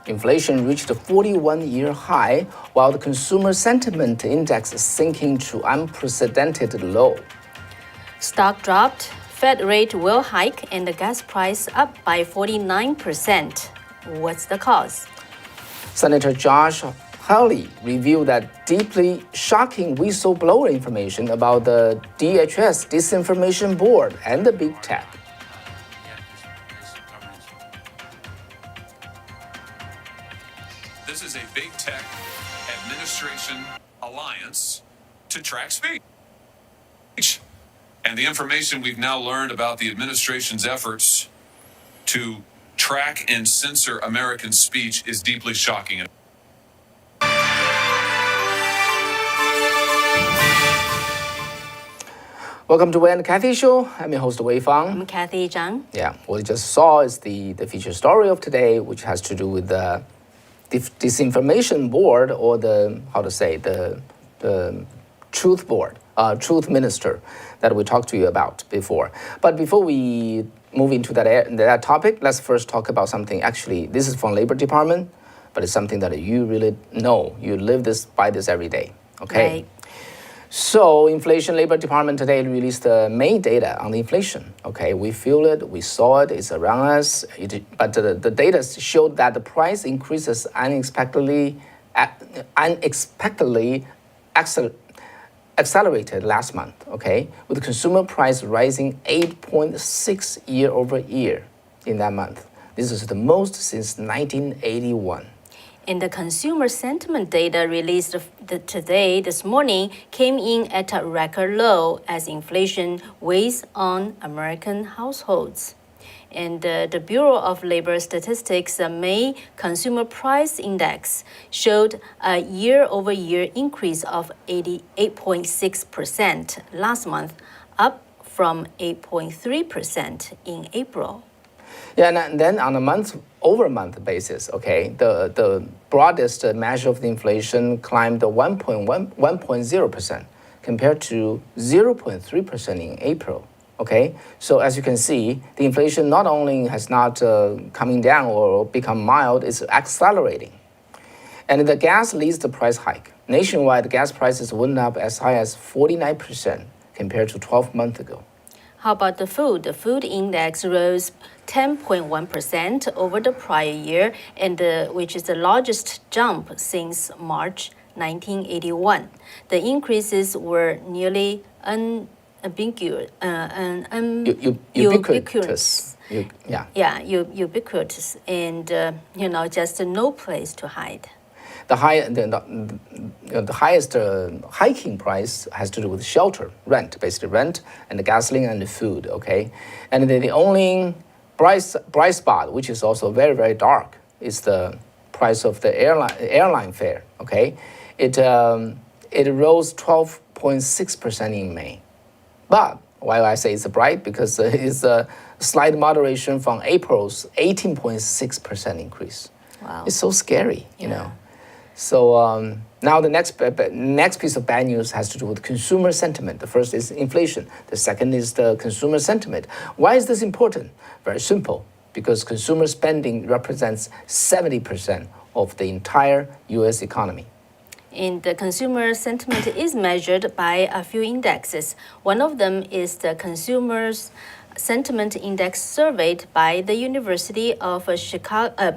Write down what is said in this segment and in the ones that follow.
Inflation reached a 41-year high, while the consumer sentiment index is sinking to unprecedented low. Stock dropped, Fed rate will hike, and the gas price up by 49%. What's the cause? Senator Josh Hawley revealed that deeply shocking whistleblower information about the DHS Disinformation Board and the Big Tech. This is a big tech administration alliance to track speech. And the information we've now learned about the administration's efforts to track and censor American speech is deeply shocking. Welcome to Wei and Kathy Show. I'm your host, Wei Fang. I'm Kathy Zhang. Yeah, what you just saw is the feature story of today, which has to do with the Disinformation Board, or the Truth Board, Truth Minister that we talked to you about before. But before we move into that topic, let's first talk about something. Actually, this is from Labor Department, but it's something that you really know. You live by this every day. Okay. Right. So, Inflation Labor Department today released the May data on the inflation. Okay, we feel it, we saw it, it's around us. But the data showed that the price increases unexpectedly accelerated last month. Okay, with consumer price rising 8.6 year over year in that month. This is the most since 1981. And the consumer sentiment data released this morning came in at a record low as inflation weighs on American households. And the Bureau of Labor Statistics May Consumer Price Index showed a year-over-year increase of 8.6% last month, up from 8.3% in April. Yeah, and then on a month-over-month basis, okay, the broadest measure of the inflation climbed 1.0% compared to 0.3% in April. Okay, so as you can see, the inflation not only has not coming down or become mild, it's accelerating. And the gas leads the price hike. Nationwide, gas prices went up as high as 49% compared to 12 months ago. How about the food? The food index rose 10.1% over the prior year, and which is the largest jump since March 1981. The increases were nearly ubiquitous. Ubiquitous, and just no place to hide. The highest hiking price has to do with shelter, rent, basically rent, and the gasoline and the food, okay? And then the only bright spot, which is also very, very dark, is the price of the airline fare, okay? It rose 12.6% in May. But why I say it's bright? Because it's a slight moderation from April's 18.6% increase. Wow. It's so scary, you know. So now the next piece of bad news has to do with consumer sentiment. The first is inflation. The second is the consumer sentiment. Why is this important? Very simple. Because consumer spending represents 70% of the entire U.S. economy. And the consumer sentiment is measured by a few indexes. One of them is the Consumer's Sentiment Index surveyed by the University of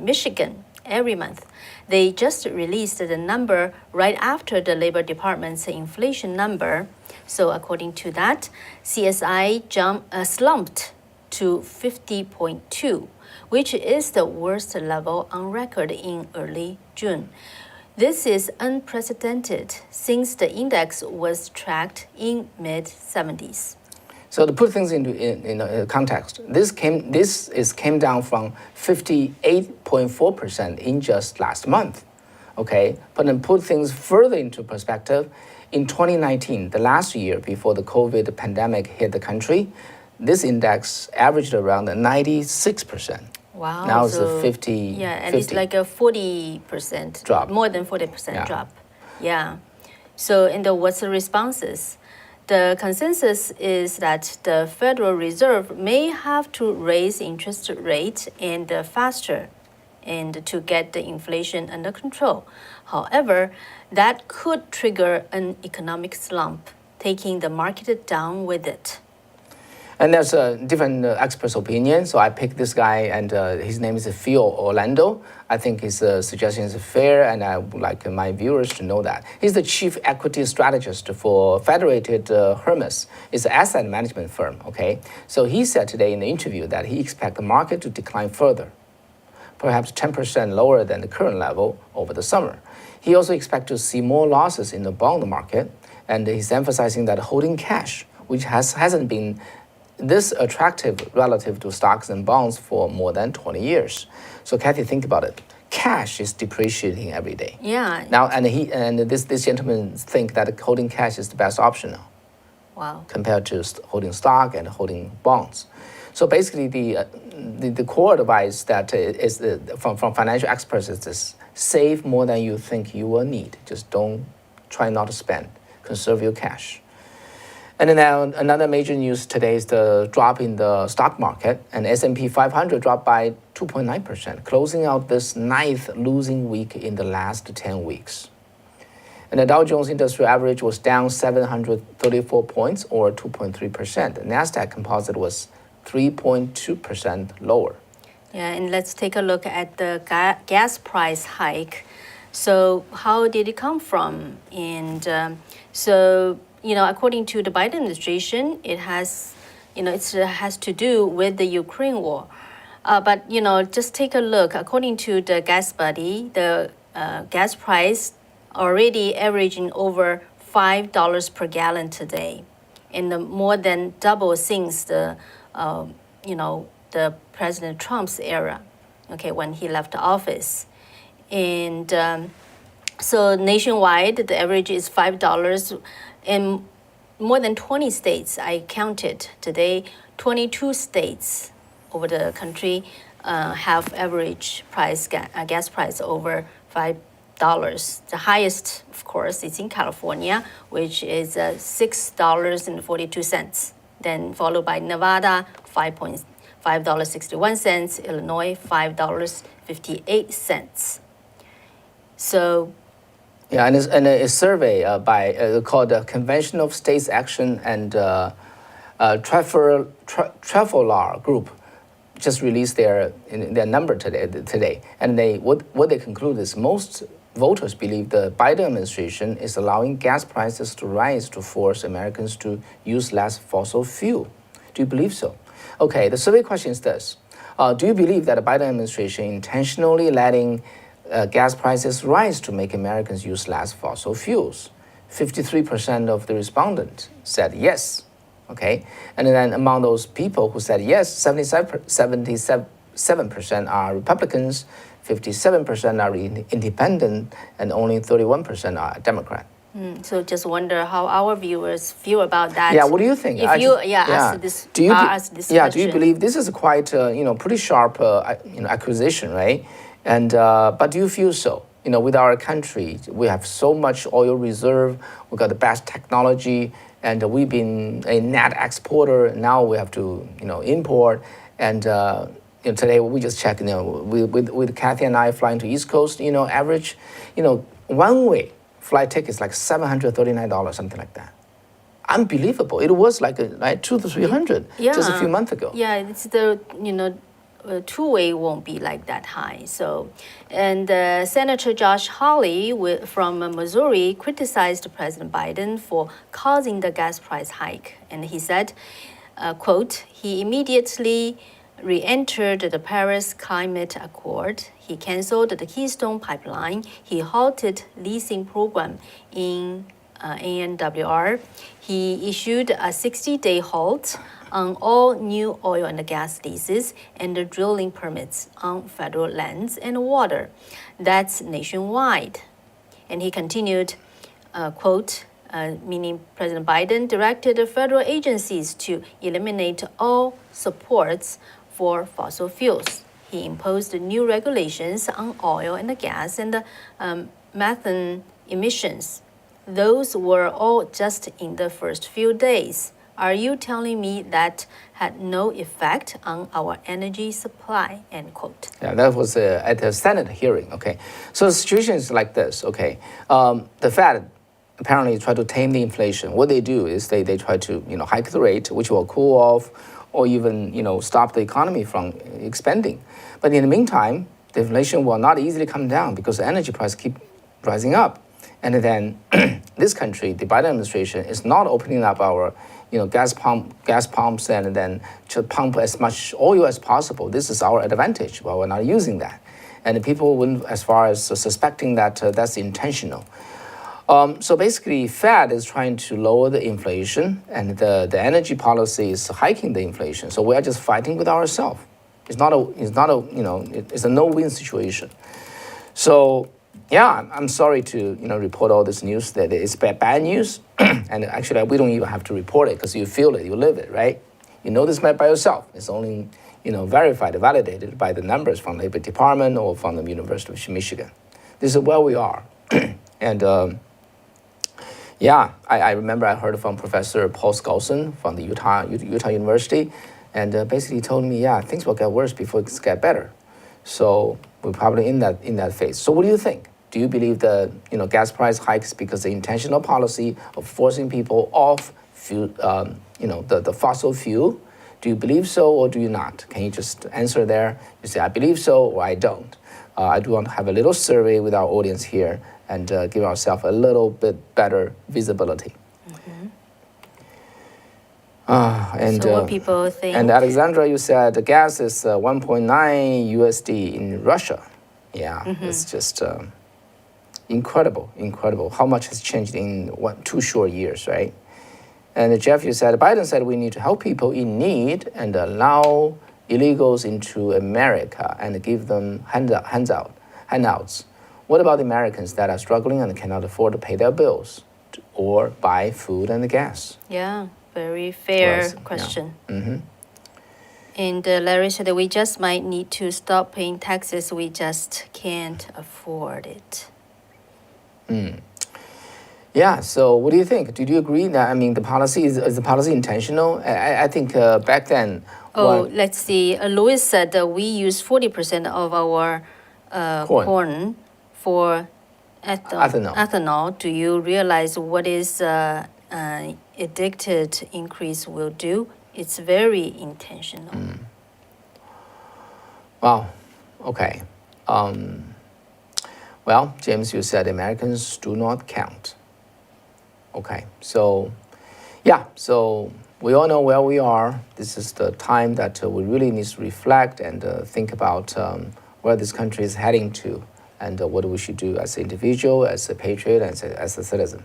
Michigan every month. They just released the number right after the Labor Department's inflation number. So according to that, CSI slumped to 50.2, which is the worst level on record in early June. This is unprecedented since the index was tracked in mid-70s. So to put things into context, this came down from 58.4% in just last month, okay? But then put things further into perspective, in 2019, the last year before the COVID pandemic hit the country, this index averaged around 96%. Wow. Now it's a 50. Yeah, and 50. it's like a 40% drop. More than 40% drop. Yeah. So, what's the responses? The consensus is that the Federal Reserve may have to raise interest rates faster, and to get the inflation under control. However, that could trigger an economic slump, taking the market down with it. And there's a different experts' opinion. So I picked this guy, and his name is Phil Orlando. I think his suggestion is fair, and I would like my viewers to know that. He's the chief equity strategist for Federated Hermes. It's an asset management firm, okay? So he said today in the interview that he expects the market to decline further, perhaps 10% lower than the current level over the summer. He also expects to see more losses in the bond market, and he's emphasizing that holding cash, which hasn't been this attractive relative to stocks and bonds for more than 20 years. So Kathy, think about it. Cash is depreciating every day. Yeah. Now, and this gentleman think that holding cash is the best option now. Wow. Compared to holding stock and holding bonds. So basically, the core advice that is from financial experts is this: save more than you think you will need. Just try not to spend. Conserve your cash. And then now another major news today is the drop in the stock market, and S&P 500 dropped by 2.9%, closing out this 9th losing week in the last 10 weeks. And the Dow Jones Industrial Average was down 734 points, or 2.3%. The NASDAQ Composite was 3.2% lower. Yeah, and let's take a look at the gas price hike. So how did it come from? And according to the Biden administration, it has to do with the Ukraine war. But just take a look. According to the Gas Buddy, the gas price already averaging over $5 per gallon today, and more than double since the President Trump's era, okay, when he left office. And so nationwide, the average is $5. In more than 20 states, I counted today, 22 states over the country have average gas price over $5. The highest, of course, is in California, which is $6.42. Then followed by Nevada, $5.61, Illinois, $5.58. So. Yeah, and a survey called the Convention of States Action and Trafolar Group just released their number today, and what they conclude is most voters believe the Biden administration is allowing gas prices to rise to force Americans to use less fossil fuel. Do you believe so? Okay, the survey question is this: do you believe that the Biden administration intentionally letting gas prices rise to make Americans use less fossil fuels? 53% of the respondents said yes. Okay, and then among those people who said yes, 77% are Republicans, 57% are independent, and only 31% are Democrat. So just wonder how our viewers feel about that. Yeah, what do you think? If you ask this question. Do you believe this is quite pretty sharp acquisition, right? And but do you feel so? With our country, we have so much oil reserve. We got the best technology, and we've been a net exporter. Now we have to import. And today we just checked. With Kathy and I flying to East Coast, average, one way flight ticket is like $739, something like that. Unbelievable! It was like $200 to $300 just a few months ago. Yeah, it's the two-way won't be like that high. So, and Senator Josh Hawley from Missouri criticized President Biden for causing the gas price hike, and he said, quote, he immediately re-entered the Paris Climate Accord. He canceled the Keystone Pipeline. He halted leasing program in ANWR. He issued a 60-day halt on all new oil and gas leases and the drilling permits on federal lands and water. That's nationwide. And he continued, quote, meaning President Biden directed federal agencies to eliminate all supports for fossil fuels. He imposed new regulations on oil and gas and methane emissions. Those were all just in the first few days. Are you telling me that had no effect on our energy supply, end quote. Yeah, that was at the Senate hearing, okay? So the situation is like this, okay? The Fed apparently try to tame the inflation. What they do is they try to, hike the rate, which will cool off or even, stop the economy from expanding. But in the meantime, the inflation will not easily come down because the energy price keep rising up. And then this country, the Biden administration, is not opening up our gas pumps and then to pump as much oil as possible. This is our advantage, but we're not using that. And people wouldn't, as far as suspecting that that's intentional. So basically, Fed is trying to lower the inflation, and the energy policy is hiking the inflation. So we are just fighting with ourselves. It's a no-win situation. So yeah, I'm sorry to report all this news that it's bad news, and actually we don't even have to report it because you feel it, you live it, right? You know this by yourself. It's only verified, validated by the numbers from the Labor Department or from the University of Michigan. This is where we are, and yeah, I remember I heard from Professor Paul Skousen from the Utah University, and basically told me, yeah, things will get worse before it get better. So we're probably in that phase. So what do you think? Do you believe the gas price hikes because the intentional policy of forcing people off fuel, the fossil fuel? Do you believe so or do you not? Can you just answer there? You say I believe so or I don't. I do want to have a little survey with our audience here and give ourselves a little bit better visibility. And so what people think. And Alexandra, you said the gas is 1.9 USD in Russia. Yeah, it's just incredible how much has changed in 2 short years, right? And Jeff, you said Biden said we need to help people in need and allow illegals into America and give them handouts. What about the Americans that are struggling and cannot afford to pay their bills or buy food and gas? Yeah. Very fair question. Yeah. And Larry said that we just might need to stop paying taxes. We just can't afford it. Yeah. So what do you think? Did you agree that the policy is the policy intentional? I think back then. Let's see. Louis said that we use 40% of our corn for ethanol. Do you realize what is addicted increase will do? It's very intentional. Wow. Okay. Well, James, you said Americans do not count. Okay. So, yeah. So we all know where we are. This is the time that we really need to reflect and think about where this country is heading to, and what we should do as an individual, as a patriot, as a citizen.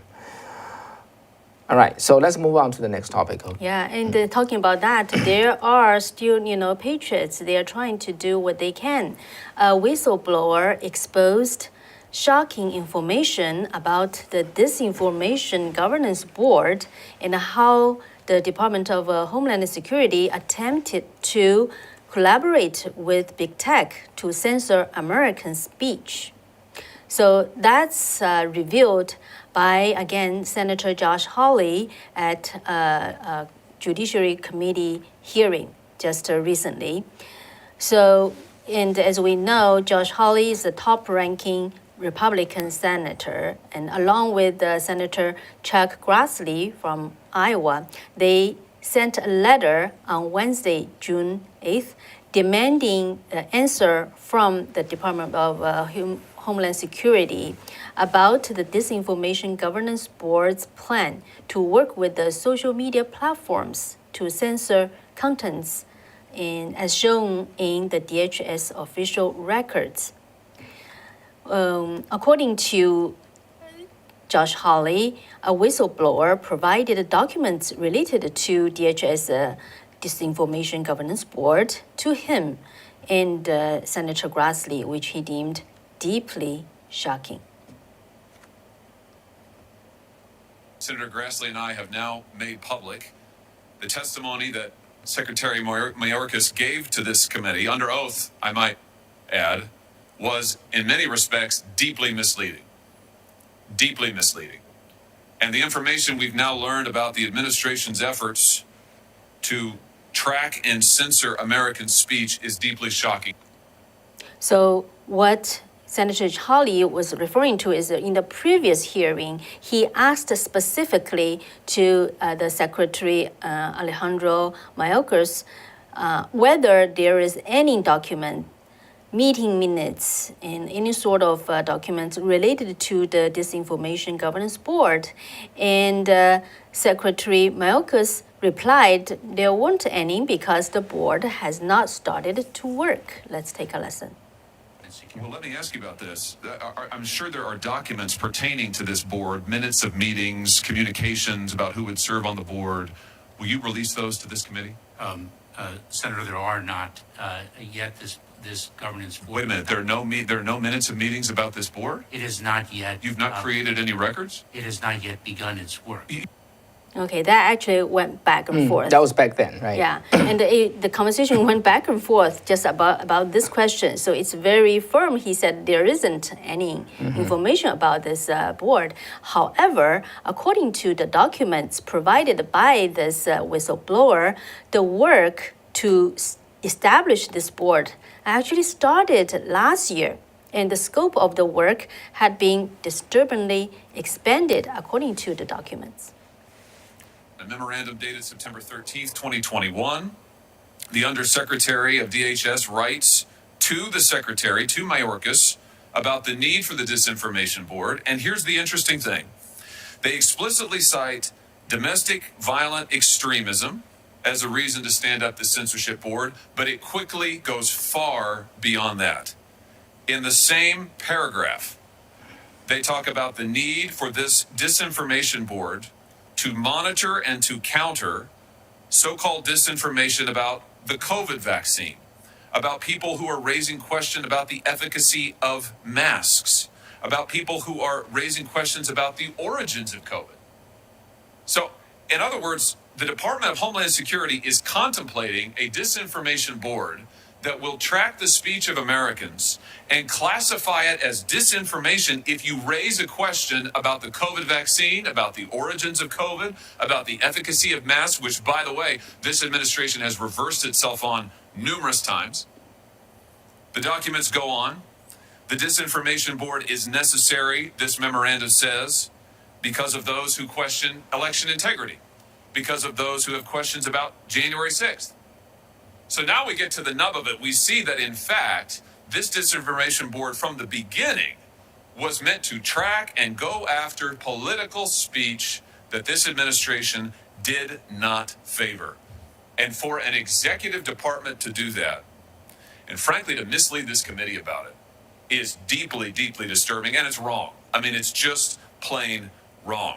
All right, so let's move on to the next topic. Yeah, and talking about that, there are still, patriots. They are trying to do what they can. A whistleblower exposed shocking information about the Disinformation Governance Board and how the Department of Homeland Security attempted to collaborate with big tech to censor American speech. So that's revealed by, again, Senator Josh Hawley at a Judiciary Committee hearing just recently. So, and as we know, Josh Hawley is the top-ranking Republican senator, and along with Senator Chuck Grassley from Iowa, they sent a letter on Wednesday, June 8th, demanding an answer from the Department of Homeland Security about the Disinformation Governance Board's plan to work with the social media platforms to censor contents as shown in the DHS official records. According to Josh Hawley, a whistleblower provided documents related to DHS Disinformation Governance Board to him and Senator Grassley, which he deemed deeply shocking. Senator Grassley and I have now made public the testimony that Secretary Mayorkas gave to this committee, under oath, I might add, was in many respects deeply misleading. And the information we've now learned about the administration's efforts to track and censor American speech is deeply shocking. So what Senator Hawley was referring to is in the previous hearing, he asked specifically to the Secretary Alejandro Mayorkas whether there is any document, meeting minutes, and any sort of documents related to the Disinformation Governance Board. And Secretary Mayorkas replied there weren't any because the board has not started to work. Let's take a listen. Well, let me ask you about this. I'm sure there are documents pertaining to this board, minutes of meetings, communications about who would serve on the board. Will you release those to this committee? Senator, there are not yet this governance board. Wait a minute. There are no minutes of meetings about this board? It is not yet. You've not created any records? It has not yet begun its work. Okay, that actually went back and forth. That was back then, right? Yeah, and the conversation went back and forth just about this question. So it's very firm. He said there isn't any information about this board. However, according to the documents provided by this whistleblower, the work to establish this board actually started last year. And the scope of the work had been disturbingly expanded according to the documents. A memorandum dated September 13th, 2021. The Undersecretary of DHS writes to the Secretary, to Mayorkas, about the need for the Disinformation Board. And here's the interesting thing. They explicitly cite domestic violent extremism as a reason to stand up the censorship board, but it quickly goes far beyond that. In the same paragraph, they talk about the need for this Disinformation Board to monitor and to counter so-called disinformation about the COVID vaccine, about people who are raising question about the efficacy of masks, about people who are raising questions about the origins of COVID. So, in other words, the Department of Homeland Security is contemplating a disinformation board that will track the speech of Americans and classify it as disinformation if you raise a question about the COVID vaccine, about the origins of COVID, about the efficacy of masks, which, by the way, this administration has reversed itself on numerous times. The documents go on. The Disinformation Board is necessary, this memorandum says, because of those who question election integrity, because of those who have questions about January 6th. So now we get to the nub of it. We see that, in fact, this Disinformation Board from the beginning was meant to track and go after political speech that this administration did not favor. And for an executive department to do that, and frankly, to mislead this committee about it, is deeply, deeply disturbing, and it's wrong. I mean, it's just plain wrong.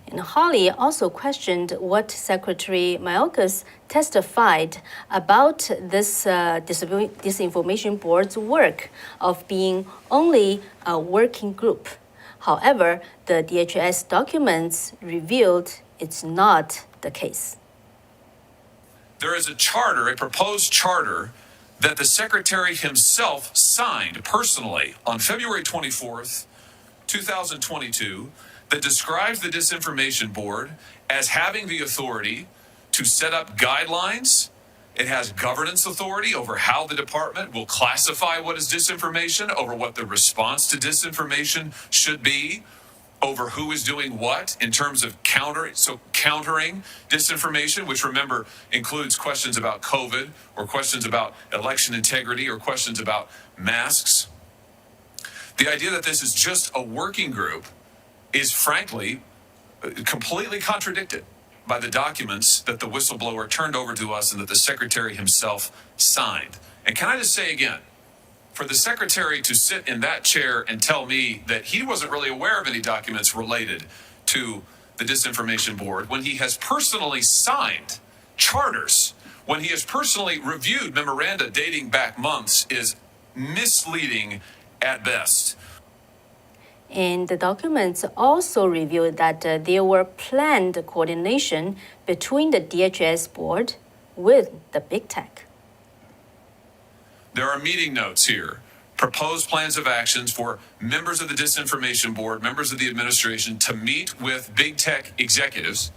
And Hawley also questioned what Secretary Mayorkas testified about this Disinformation Board's work of being only a working group. However, the DHS documents revealed it's not the case. There is a charter, a proposed charter, that the Secretary himself signed personally on February 24th, 2022, that describes the Disinformation Board as having the authority to set up guidelines. It has governance authority over how the department will classify what is disinformation, over what the response to disinformation should be, over who is doing what in terms of countering disinformation, which, remember, includes questions about COVID or questions about election integrity or questions about masks. The idea that this is just a working group is frankly completely contradicted by the documents that the whistleblower turned over to us and that the Secretary himself signed. And can I just say again, for the Secretary to sit in that chair and tell me that he wasn't really aware of any documents related to the Disinformation Board when he has personally signed charters, when he has personally reviewed memoranda dating back months, is misleading at best. And the documents also revealed that there were planned coordination between the DHS board with the big tech. There are meeting notes here proposed plans of actions for members of the Disinformation Board, members of the administration to meet with big tech executives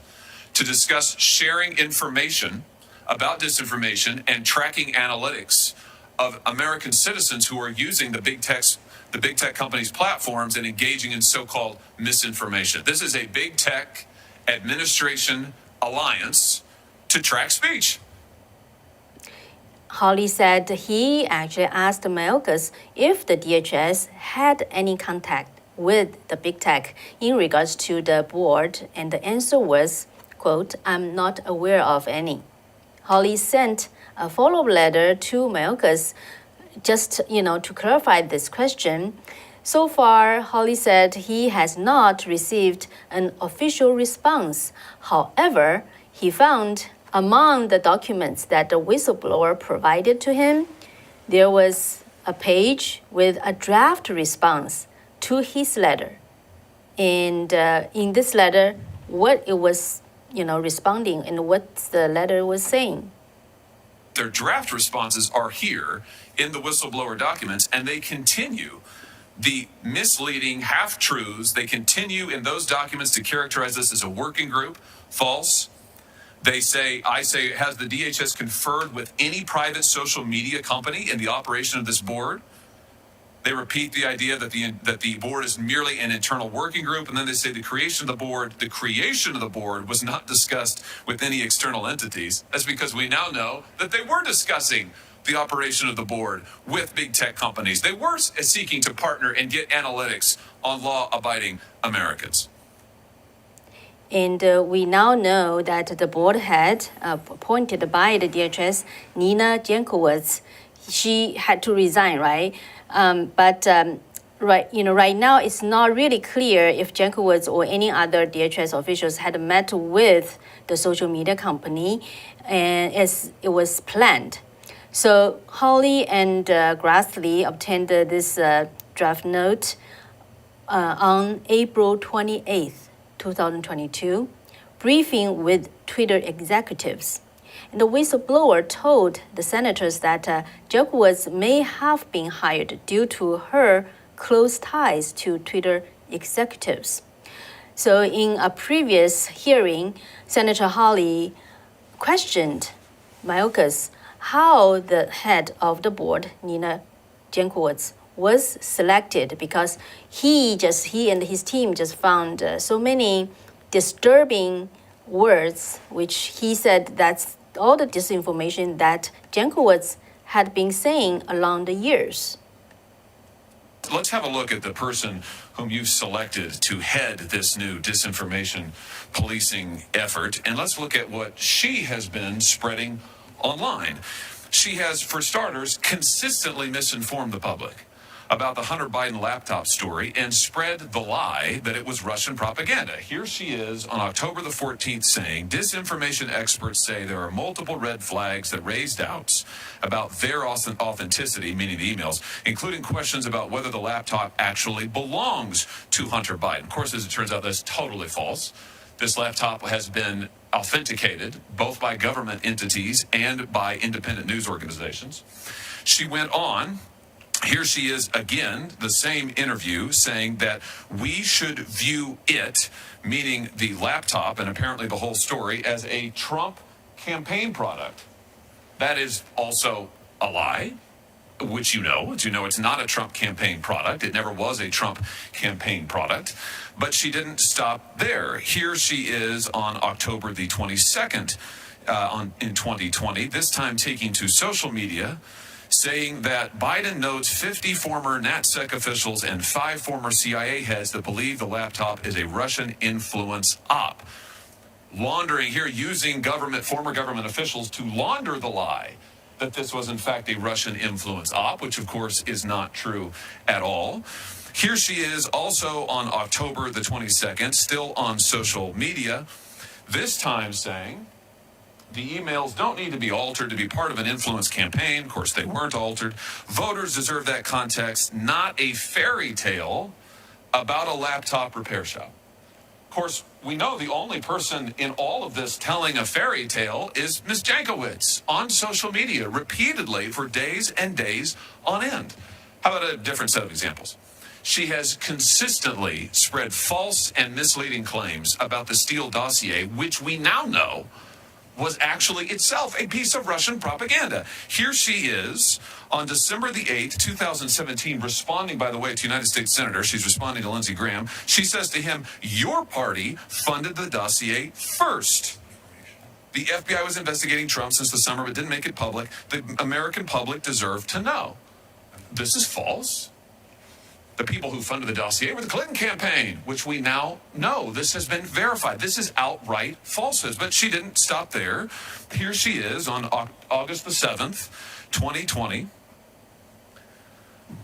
to discuss sharing information about disinformation and tracking analytics of American citizens who are using the big tech companies' platforms and engaging in so-called misinformation. This is a big tech administration alliance to track speech. Hawley said he actually asked Mayorkas if the DHS had any contact with the big tech in regards to the board, and the answer was, quote, "I'm not aware of any." Hawley sent a follow-up letter to Mayorkas just, to clarify this question. So far, Hawley said he has not received an official response. However, he found among the documents that the whistleblower provided to him, there was a page with a draft response to his letter. And in this letter, what it was, responding and what the letter was saying. Their draft responses are here in the whistleblower documents, and they continue the misleading half-truths. They continue in those documents to characterize this as a working group. False. I say, has the DHS conferred with any private social media company in the operation of this board? They repeat the idea that the board is merely an internal working group, and then they say the creation of the board was not discussed with any external entities. That's because we now know that they were discussing the operation of the board with big tech companies. They were seeking to partner and get analytics on law-abiding Americans. And we now know that the board head appointed by the DHS, Nina Jankowicz, she had to resign, right? Right now it's not really clear if Jankowicz or any other DHS officials had met with the social media company, and as it was planned. So Hawley and Grassley obtained this draft note on April 28th. 2022, briefing with Twitter executives. And the whistleblower told the senators that Jankowicz may have been hired due to her close ties to Twitter executives. So in a previous hearing, Senator Hawley questioned Mayorkas how the head of the board, Nina Jankowicz, was selected, because he and his team just found so many disturbing words, which he said that's all the disinformation that Jankowicz had been saying along the years. Let's have a look at the person whom you've selected to head this new disinformation policing effort, and let's look at what she has been spreading online. She has, for starters, consistently misinformed the public about the Hunter Biden laptop story and spread the lie that it was Russian propaganda. Here she is on October the 14th saying, disinformation experts say there are multiple red flags that raise doubts about their authenticity, meaning the emails, including questions about whether the laptop actually belongs to Hunter Biden. Of course, as it turns out, that's totally false. This laptop has been authenticated both by government entities and by independent news organizations. She went on. Here she is again, the same interview, saying that we should view it, meaning the laptop and apparently the whole story, as a Trump campaign product. That is also a lie, which you know it's not a Trump campaign product. It never was a Trump campaign product. But she didn't stop there. Here she is on October the 22nd in 2020, this time taking to social media, saying that Biden notes 50 former NatSec officials and 5 former CIA heads that believe the laptop is a Russian influence op. Laundering here, using former government officials to launder the lie that this was in fact a Russian influence op, which of course is not true at all. Here she is also on October the 22nd, still on social media, this time saying the emails don't need to be altered to be part of an influence campaign. Of course, they weren't altered. Voters deserve that context, not a fairy tale about a laptop repair shop. Of course, we know the only person in all of this telling a fairy tale is Ms. Jankowicz on social media repeatedly for days and days on end. How about a different set of examples? She has consistently spread false and misleading claims about the Steele dossier, which we now know was actually itself a piece of Russian propaganda. Here she is on December the 8th, 2017, responding, by the way, to United States Senator. She's responding to Lindsey Graham. She says to him, "Your party funded the dossier first. The FBI was investigating Trump since the summer, but didn't make it public. The American public deserved to know." This is false. The people who funded the dossier were the Clinton campaign, which we now know. This has been verified. This is outright falsehoods. But she didn't stop there. Here she is on August the 7th, 2020,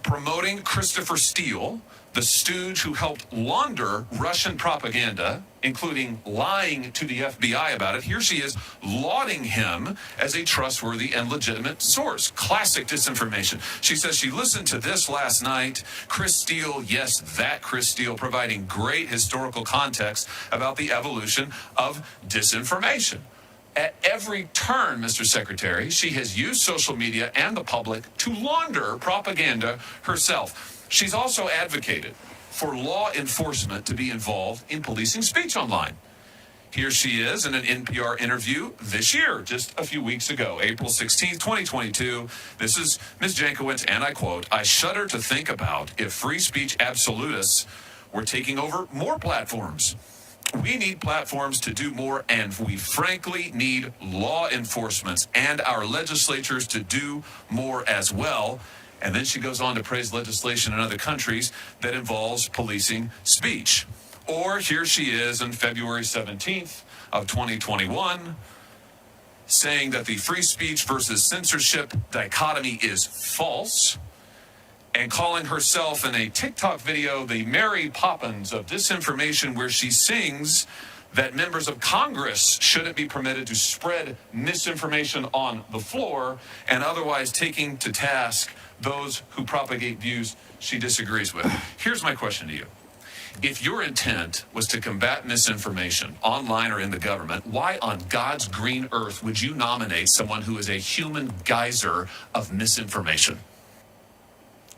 promoting Christopher Steele, the stooge who helped launder Russian propaganda, including lying to the FBI about it. Here she is lauding him as a trustworthy and legitimate source. Classic disinformation. She says she listened to this last night. Chris Steele, yes, that Chris Steele, providing great historical context about the evolution of disinformation. At every turn, Mr. Secretary, she has used social media and the public to launder propaganda herself. She's also advocated for law enforcement to be involved in policing speech online. Here she is in an NPR interview this year, just a few weeks ago, April 16th, 2022. This is Ms. Jankowicz, and I quote, "I shudder to think about if free speech absolutists were taking over more platforms. We need platforms to do more, and we frankly need law enforcement and our legislatures to do more as well." And then she goes on to praise legislation in other countries that involves policing speech. Or here she is on February 17th of 2021, saying that the free speech versus censorship dichotomy is false, and calling herself in a TikTok video the Mary Poppins of disinformation, where she sings that members of Congress shouldn't be permitted to spread misinformation on the floor, and otherwise taking to task those who propagate views she disagrees with. Here's my question to you. If your intent was to combat misinformation online or in the government, why on God's green earth would you nominate someone who is a human geyser of misinformation?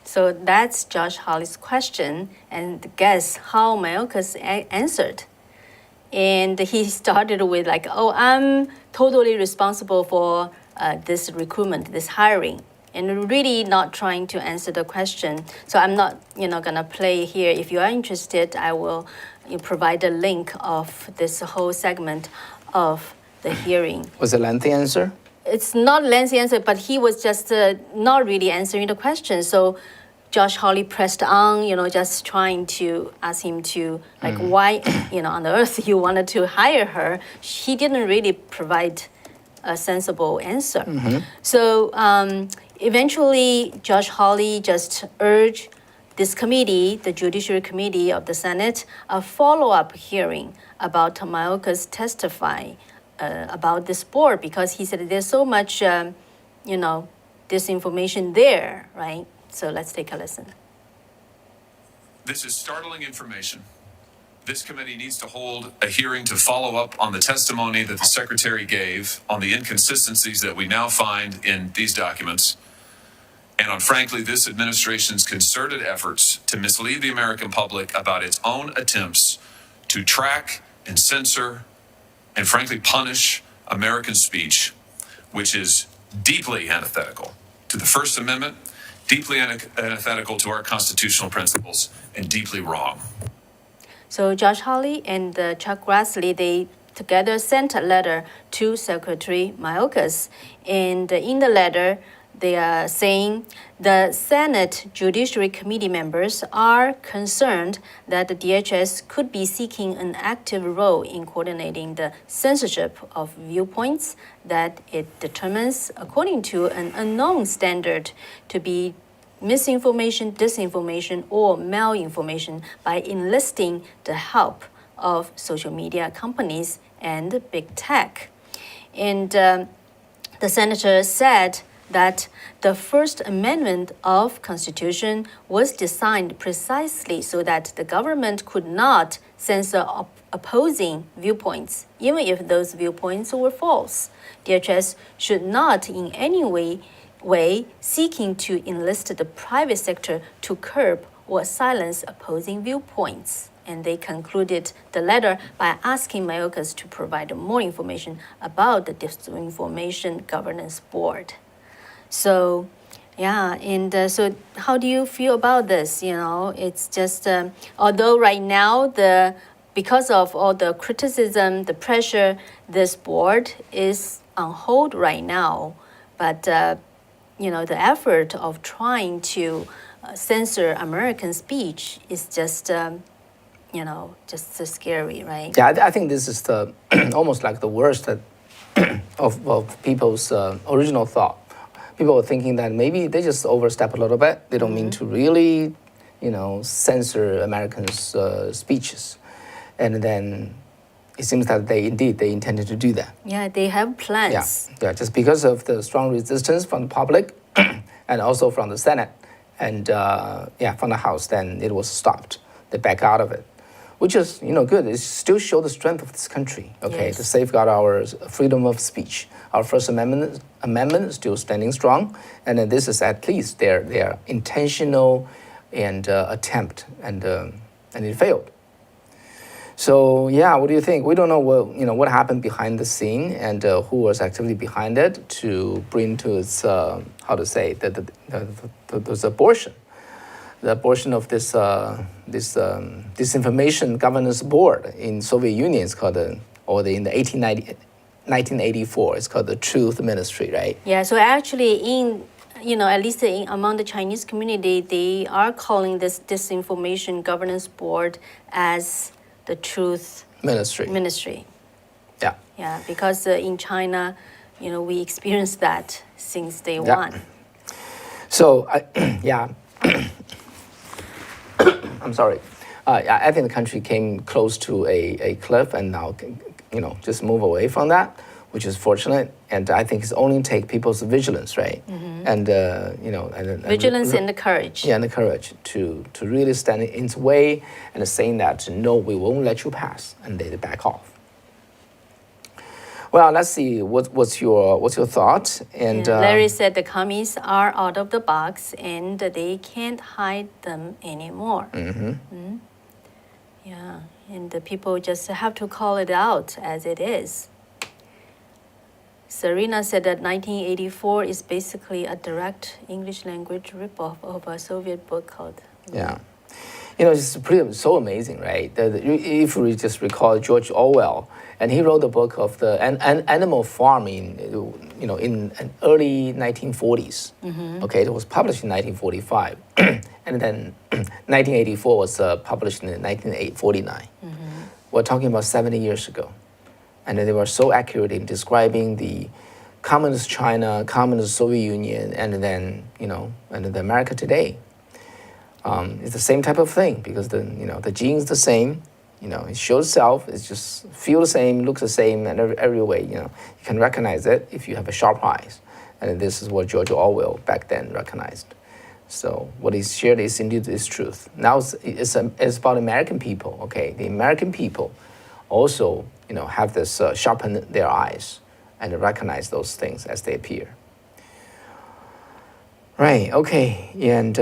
So that's Josh Hawley's question, and guess how Mayorkas answered. And he started with like, "Oh, I'm totally responsible for this recruitment, this hiring," and really not trying to answer the question. So I'm not, gonna play here. If you are interested, I will provide a link of this whole segment of the hearing. Was it a lengthy answer? It's not lengthy answer, but he was just not really answering the question. So Josh Hawley pressed on, just trying to ask him to, like, why, on the earth you wanted to hire her. He didn't really provide a sensible answer. So eventually, Josh Hawley just urged this committee, the Judiciary Committee of the Senate, a follow-up hearing about Mayorkas testifying about this board, because he said there's so much, disinformation there, right? So let's take a listen. This is startling information. This committee needs to hold a hearing to follow up on the testimony that the Secretary gave on the inconsistencies that we now find in these documents, and on, frankly, this administration's concerted efforts to mislead the American public about its own attempts to track and censor and, frankly, punish American speech, which is deeply antithetical to the First Amendment, deeply antithetical to our constitutional principles, and deeply wrong. So Josh Hawley and Chuck Grassley, they together sent a letter to Secretary Mayorkas. And in the letter, they are saying the Senate Judiciary Committee members are concerned that the DHS could be seeking an active role in coordinating the censorship of viewpoints that it determines, according to an unknown standard, to be misinformation, disinformation, or malinformation by enlisting the help of social media companies and big tech. And the senator said that the First Amendment of Constitution was designed precisely so that the government could not censor opposing viewpoints, even if those viewpoints were false. DHS should not in any way way, seeking to enlist the private sector to curb or silence opposing viewpoints. And they concluded the letter by asking Mayorkas to provide more information about the Disinformation Governance Board. So, yeah, and so how do you feel about this? You know, it's just, although right now, because of all the criticism, the pressure, this board is on hold right now. But, you know, the effort of trying to censor American speech is just, you know, just so scary, right? Yeah, I think this is the almost like the worst of people's original thought. People were thinking that maybe they just overstep a little bit. They don't mean to really, you know, censor Americans' speeches. And then it seems that they intended to do that. Yeah, they have plans. Yeah, just because of the strong resistance from the public and also from the Senate and from the House, then it was stopped. They back out of it, which is, you know, good. It still shows the strength of this country, okay, Yes. to safeguard our freedom of speech. Our First Amendment is still standing strong, and then this is at least their intentional and attempt, and it failed. So yeah, what do you think? We don't know what happened behind the scene and who was actively behind it to bring to its this abortion. The abortion of this Disinformation Governance Board in Soviet Union is called in the 1984, it's called the Truth Ministry, right? Yeah, so actually at least among the Chinese community, they are calling this Disinformation Governance Board as the Truth Ministry. Yeah. Yeah, because in China, we experienced that since day one. So, I'm sorry. I think the country came close to a cliff and now, just move away from that, which is fortunate. And I think it's only take people's vigilance, right? Mm-hmm. And, vigilance and the courage. Yeah, and the courage to really stand in its way and saying that, no, we won't let you pass, and they back off. Well, let's see, what's your thought? And Larry said the commies are out of the box and they can't hide them anymore. Mm-hmm. Mm-hmm. Yeah, and the people just have to call it out as it is. Serena said that 1984 is basically a direct English language ripoff of a Soviet book called... Yeah. It's so amazing, right? If we just recall George Orwell, and he wrote the book of the Animal Farming, in early 1940s. Mm-hmm. Okay, it was published in 1945, and then 1984 was published in 1949. Mm-hmm. We're talking about 70 years ago, and they were so accurate in describing the communist China, communist Soviet Union, and then and the America today. It's the same type of thing because the gene's the same, it shows itself, it's just feel the same, looks the same, and every way, you can recognize it if you have a sharp eyes. And this is what George Orwell back then recognized. So what he shared is indeed is truth. Now it's about American people, okay? The American people also, have this sharpen their eyes and recognize those things as they appear. Right, okay, and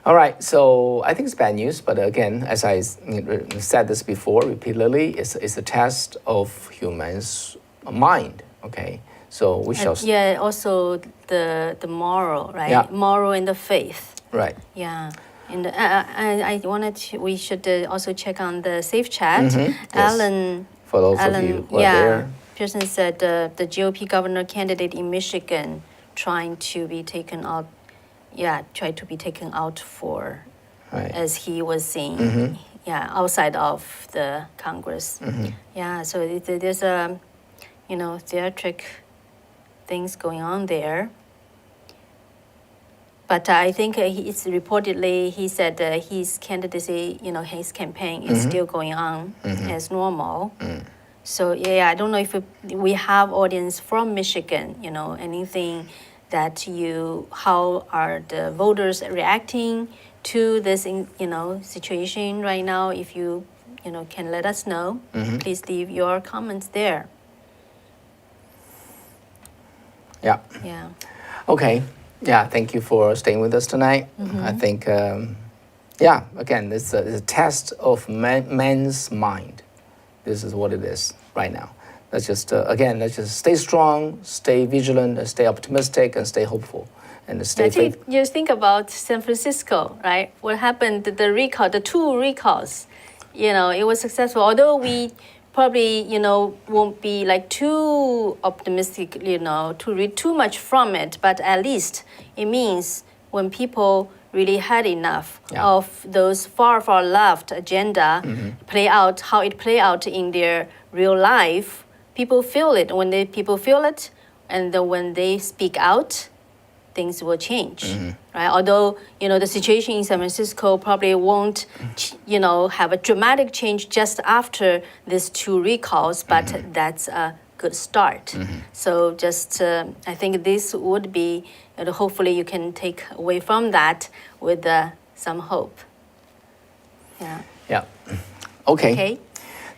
all right, so I think it's bad news, but again, as I said this before repeatedly, it's a test of humans' mind, okay? So we shall... Yeah, also the moral, right? Yeah. Moral and the faith. Right. Yeah. And we should also check on the safe chat. Mm-hmm. Yes. Alan... For those of you who are there. Pearson said the GOP governor candidate in Michigan trying to be taken out. Yeah, tried to be taken out for, right. As he was saying, mm-hmm. Yeah, outside of the Congress. Mm-hmm. Yeah, so there's theatric things going on there. But I think it's reportedly, he said his candidacy, his campaign is mm-hmm. still going on mm-hmm. as normal. Mm. So yeah, I don't know if we have audience from Michigan, anything that how are the voters reacting to this, situation right now? If you, can let us know, mm-hmm. Please leave your comments there. Yeah. Yeah. Okay. Yeah. Thank you for staying with us tonight. I think, yeah. Again, it's a test of man's mind. This is what it is right now. Let's just let's just stay strong, stay vigilant, and stay optimistic, and stay hopeful, and stay faithful. Just think about San Francisco, right? What happened? The recall, the 2 recalls, it was successful. Although we probably, won't be like too optimistic, to read too much from it. But at least it means when people really had enough of those far, far left agenda play out, how it play out in their real life, people feel it. When people feel it, and then when they speak out, things will change, right? Although, the situation in San Francisco probably won't, have a dramatic change just after these 2 recalls, but that's a good start. So just, I think this would be, hopefully you can take away from that with some hope. Yeah. Yeah. Okay. Okay.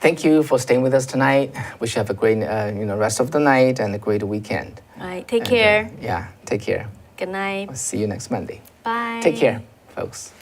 Thank you for staying with us tonight. Wish you have a great, rest of the night and a great weekend. All right. Take care. Yeah. Take care. Good night. I'll see you next Monday. Bye. Take care, folks.